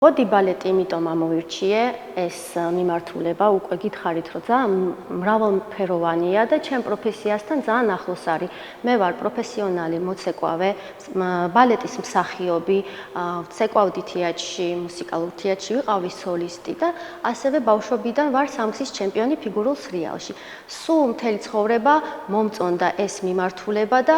ბოდი ბალეტი იმიტომ ამოვირჩიე ეს მიმართულება, უკვე გითხარით, რომ ძალიან მრავალფეროვანია და ჩემ პროფესიასთან ძალიან ახლოს არის. მე ვარ პროფესიონალი მოცეკვავე, ბალეტის მსახიობი, ვცეკვავდი თეატრში, მუსიკალურ თეატრში, ვიყავი სოლისტი და ასევე ბავშვობიდან ვარ სამგზის ჩემპიონი ფიგურულ სრიალში. სულ მთელი ცხოვრება მომწონდა ეს მიმართულება და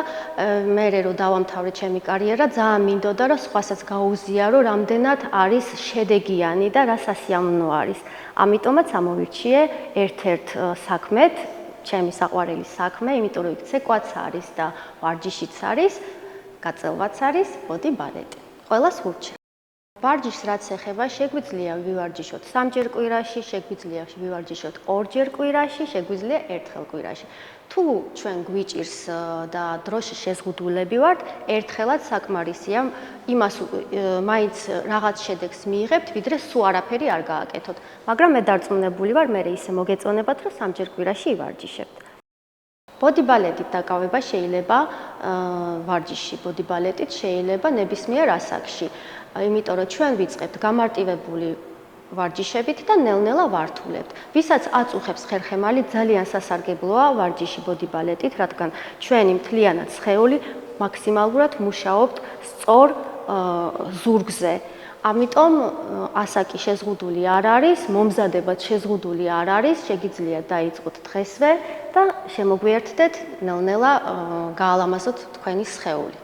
მე რომ დავამთავრე ჩემი კარიერა, ძალიან მინდოდა რომ სხვასაც გაუზიარო, რამდენად არის შედეგიანი და რა სასიამოვნო არის. ამიტომაც ამოვირჩიე ერთ-ერთ საქმედ, ჩემი საყვარელი საქმე, იმიტომ რომ იქ ცეკვაც არის და ვარჯიშიც არის, გაწელვაც არის ბოდი ბალეტი. ყველას ვურჩევ. ვარჯიშს რაც ეხება, შეგვიძლია ვივარჯიშოთ 3-ჯერ კვირაში, შეგვიძლია ვივარჯიშოთ 2-ჯერ კვირაში, შეგვიძლია 1-ხელ კვირაში. თუ ჩვენ გვიჭირს და დროში შეზღუდულები ვართ, ერთხელაც საკმარისია, იმას მაინც რაღაც შედეგს მიიღებთ, ვიდრე სულ არაფერი არ გააკეთოთ. მაგრამ მე დარწმუნებული ვარ, მე ისე მოგეწონებათ, რომ 3-ჯერ კვირაში ივარჯიშებთ. ბოდი ბალეტით დაკავება შეიძლება ვარჯიში ბოდი ბალეტით შეიძლება ნებისმიერ ასაკში. იმიტომ რომ ჩვენ ვიწყებთ გამარტივებული ვარჯიშებით და ნელ-ნელა ვართულებთ. ვისაც აწუხებს ხერხემალი, ძალიან სასარგებლოა ვარჯიში ბოდი ბალეტით, რადგან ჩვენი მთლიანად სხეული მაქსიმალურად მუშაობთ სწორ ზურგზე. ამიტომ ასაკი შეზღუდული არ არის, მომზადებაც შეზღუდული არ არის, შეგიძლიათ დაიწყოთ დღესვე და შემოგვიერთდეთ ნელ-ნელა გაალამაზოთ თქვენი სხეული.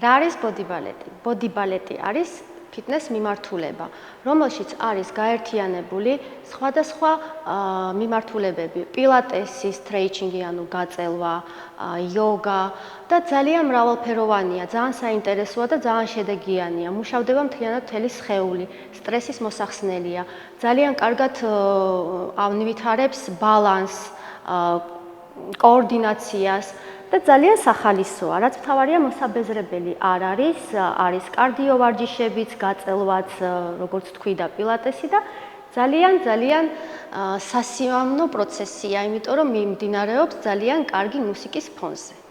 რა არის ბოდი ბალეტი? ბოდი ბალეტი არის ფიტნეს მიმართულება, რომელშიც არის გაერთიანებული სხვადასხვა მიმართულებები, პილატესი, სტრეიჩინგი, ანუ გაწელვა, იოგა და ძალიან მრავალფეროვანია, ძალიან საინტერესოა და ძალიან შედეგიანია. მუშავდება მთლიანად მთელი სხეული, სტრესის მოსახსნელია, ძალიან კარგად ავნვითარებს ბალანსს, კოორდინაციას და ძალიან სახალისოა, რაც მთავარია მოსაბეზრებელი არ არის, არის კარდიო ვარჯიშებიც, გაწელვაც, როგორც თქვი და პილატესი და ძალიან სასიამოვნო პროცესია, იმიტომ რომ მიმდინარეობს ძალიან კარგი მუსიკის ფონზე.